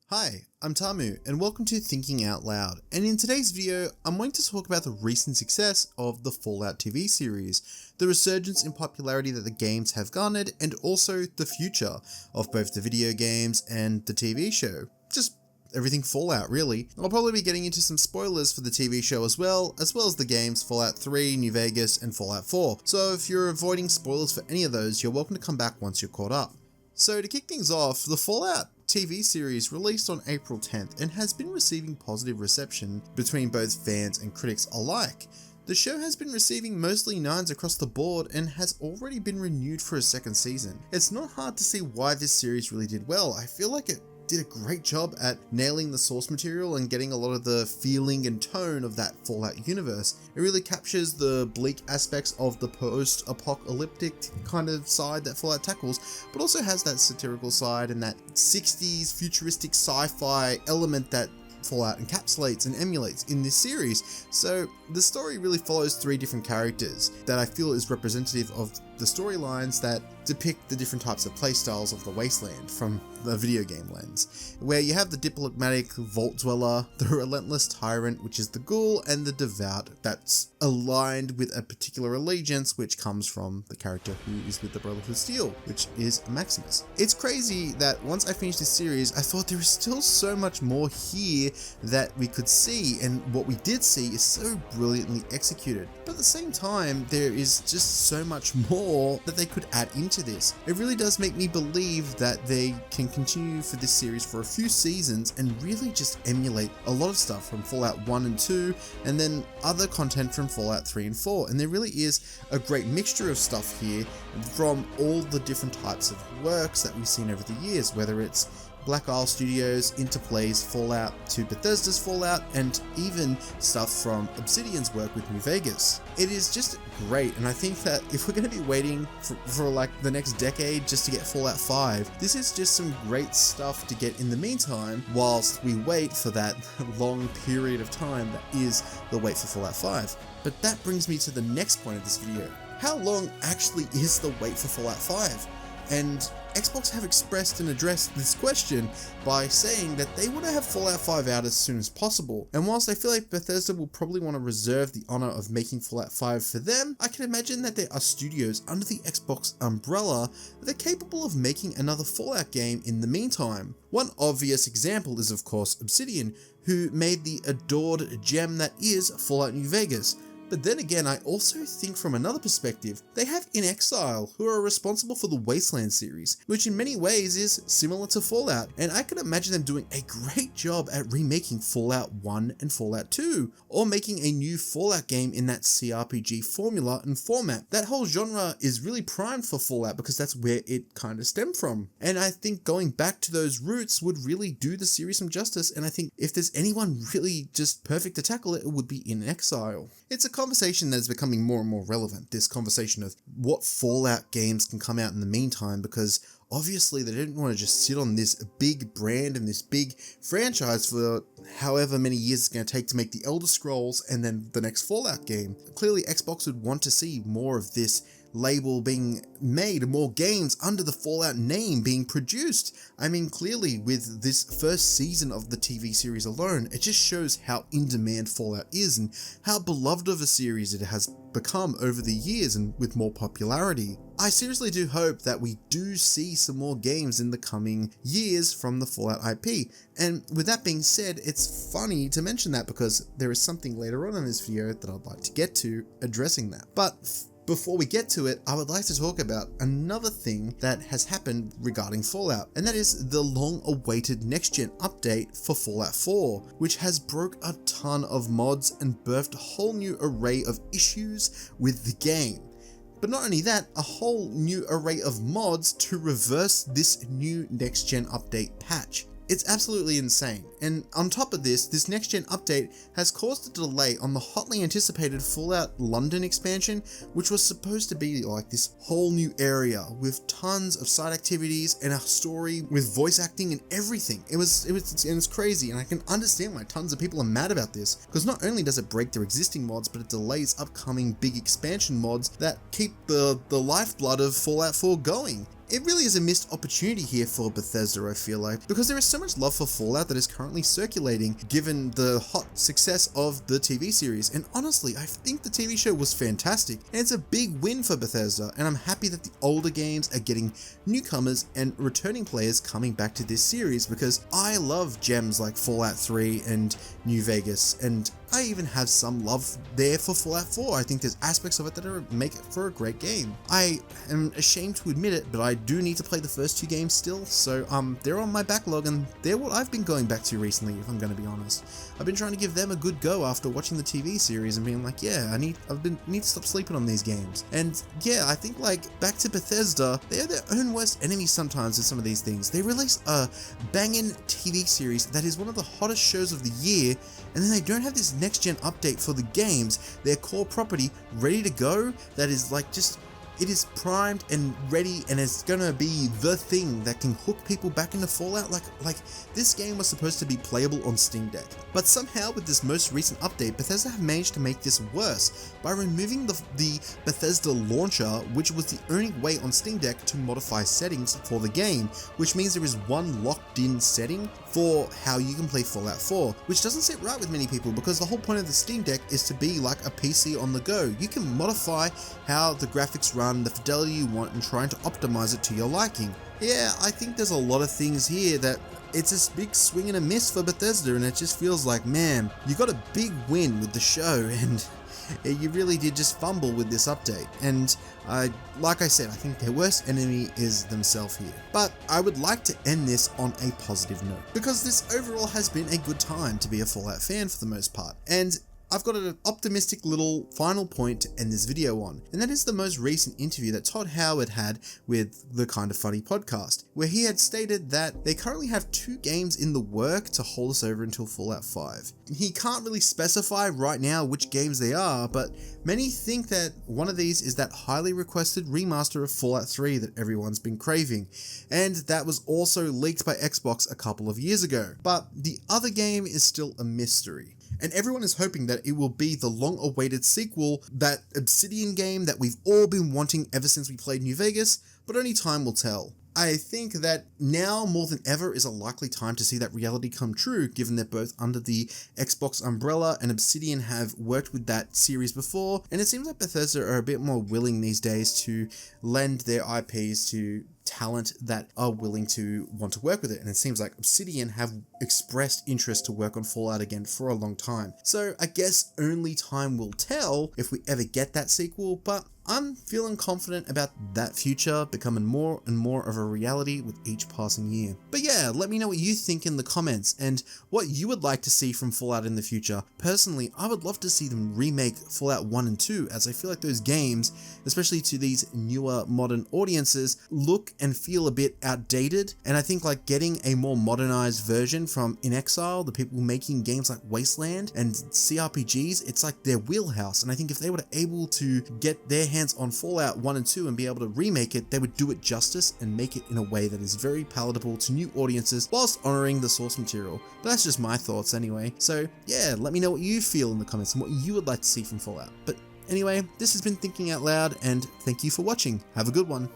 Hi, I'm Tamu, and welcome to Thinking Out Loud, and in today's video, I'm going to talk about the recent success of the Fallout TV series, the resurgence in popularity that the games have garnered, and also the future of both the video games and the TV show. Just everything Fallout, really. I'll probably be getting into some spoilers for the TV show as well as the games Fallout 3, New Vegas, and Fallout 4, so if you're avoiding spoilers for any of those, you're welcome to come back once you're caught up. So to kick things off, the Fallout TV series released on April 10th and has been receiving positive reception between both fans and critics alike. The show has been receiving mostly 9s across the board and has already been renewed for a second season. It's not hard to see why this series really did well. I feel like it did a great job at nailing the source material and getting a lot of the feeling and tone of that Fallout universe. It really captures the bleak aspects of the post-apocalyptic kind of side that Fallout tackles, but also has that satirical side and that 60s futuristic sci-fi element that Fallout encapsulates and emulates in this series. So the story really follows 3 different characters that I feel is representative of the storylines that depict the different types of playstyles of the Wasteland from the video game lens, where you have the diplomatic Vault Dweller, the relentless tyrant, which is the Ghoul, and the devout that's aligned with a particular allegiance, which comes from the character who is with the Brotherhood of Steel, which is Maximus. It's crazy that once I finished this series, I thought there is still so much more here that we could see, and what we did see is so brilliantly executed. But at the same time, there is just so much more that they could add into this. It really does make me believe that they can continue for this series for a few seasons and really just emulate a lot of stuff from Fallout 1 and 2 and then other content from Fallout 3 and 4. And there really is a great mixture of stuff here from all the different types of works that we've seen over the years, whether it's Black Isle Studios, Interplay's Fallout to Bethesda's Fallout, and even stuff from Obsidian's work with New Vegas. It is just great, and I think that if we're going to be waiting for like the next decade just to get Fallout 5, this is just some great stuff to get in the meantime whilst we wait for that long period of time that is the wait for Fallout 5. But that brings me to the next point of this video. How long actually is the wait for Fallout 5? And Xbox have expressed and addressed this question by saying that they want to have Fallout 5 out as soon as possible. And whilst I feel like Bethesda will probably want to reserve the honor of making Fallout 5 for them, I can imagine that there are studios under the Xbox umbrella that are capable of making another Fallout game in the meantime. One obvious example is of course Obsidian, who made the adored gem that is Fallout New Vegas. But then again, I also think from another perspective, they have inXile, who are responsible for the Wasteland series, which in many ways is similar to Fallout, and I can imagine them doing a great job at remaking Fallout 1 and Fallout 2, or making a new Fallout game in that CRPG formula and format. That whole genre is really primed for Fallout because that's where it kind of stemmed from. And I think going back to those roots would really do the series some justice, and I think if there's anyone really just perfect to tackle it, it would be inXile. It's a conversation that is becoming more and more relevant, this conversation of what Fallout games can come out in the meantime, because obviously they didn't want to just sit on this big brand and this big franchise for however many years it's going to take to make the Elder Scrolls and then the next Fallout game. Clearly Xbox would want to see more of this label being made, more games under the Fallout name being produced. I mean, clearly with this first season of the TV series alone, it just shows how in demand Fallout is and how beloved of a series it has become over the years and with more popularity. I seriously do hope that we do see some more games in the coming years from the Fallout IP. And with that being said, it's funny to mention that because there is something later on in this video that I'd like to get to addressing that. But before we get to it, I would like to talk about another thing that has happened regarding Fallout, and that is the long-awaited next-gen update for Fallout 4, which has broke a ton of mods and birthed a whole new array of issues with the game. But not only that, a whole new array of mods to reverse this new next-gen update patch. It's absolutely insane, and on top of this, this next-gen update has caused a delay on the hotly anticipated Fallout London expansion, which was supposed to be like this whole new area with tons of side activities and a story with voice acting and everything. It's crazy, and I can understand why tons of people are mad about this, because not only does it break their existing mods, but it delays upcoming big expansion mods that keep the lifeblood of Fallout 4 going. it really is a missed opportunity here for Bethesda, I feel like, because there is so much love for Fallout that is currently circulating given the hot success of the TV series. And honestly, I think the TV show was fantastic, and it's a big win for Bethesda, and I'm happy that the older games are getting newcomers and returning players coming back to this series, because I love gems like Fallout 3 and New Vegas, and I even have some love there for Fallout 4. I think there's aspects of it that make it for a great game. I am ashamed to admit it, but I do need to play the first 2 games still, so they're on my backlog, and they're what I've been going back to recently, if I'm going to be honest. I've been trying to give them a good go after watching the TV series and being like, yeah, I need to stop sleeping on these games. And yeah, I think like back to Bethesda, they're their own worst enemies sometimes with some of these things. They release a banging TV series that is one of the hottest shows of the year, and then they don't have this next-gen update for the games, their core property, ready to go, that is like just, it is primed and ready, and it's gonna be the thing that can hook people back into Fallout. Like this game was supposed to be playable on Steam Deck, but somehow with this most recent update, Bethesda have managed to make this worse by removing the Bethesda launcher, which was the only way on Steam Deck to modify settings for the game, which means there is one locked-in setting for how you can play Fallout 4, which doesn't sit right with many people, because the whole point of the Steam Deck is to be like a PC on the go. You can modify how the graphics run, the fidelity you want, and trying to optimize it to your liking. Yeah, I think there's a lot of things here that it's a big swing and a miss for Bethesda, and it just feels like, man, you got a big win with the show, and you really did just fumble with this update. And like I said, I think their worst enemy is themselves here. But I would like to end this on a positive note, because this overall has been a good time to be a Fallout fan for the most part. And I've got an optimistic little final point to end this video on, and that is the most recent interview that Todd Howard had with the Kinda Funny podcast, where he had stated that they currently have 2 games in the work to hold us over until Fallout 5. He can't really specify right now which games they are, but many think that one of these is that highly requested remaster of Fallout 3 that everyone's been craving, and that was also leaked by Xbox a couple of years ago. But the other game is still a mystery, and everyone is hoping that it will be the long-awaited sequel, that Obsidian game that we've all been wanting ever since we played New Vegas, but only time will tell. I think that now more than ever is a likely time to see that reality come true, given they're both under the Xbox umbrella, and Obsidian have worked with that series before, and it seems like Bethesda are a bit more willing these days to lend their IPs to talent that are willing to want to work with it, and it seems like Obsidian have expressed interest to work on Fallout again for a long time. So I guess only time will tell if we ever get that sequel, but I'm feeling confident about that future becoming more and more of a reality with each passing year. But yeah, let me know what you think in the comments and what you would like to see from Fallout in the future. Personally, I would love to see them remake Fallout 1 and 2, as I feel like those games, especially to these newer modern audiences, look and feel a bit outdated, and I think like getting a more modernized version from inXile, the people making games like Wasteland and CRPGs, it's like their wheelhouse, and I think if they were able to get their hands on Fallout 1 and 2 and be able to remake it, they would do it justice and make it in a way that is very palatable to new audiences whilst honoring the source material. But that's just my thoughts anyway. So yeah, let me know what you feel in the comments and what you would like to see from Fallout. But anyway, this has been Thinking Out Loud, and thank you for watching. Have a good one.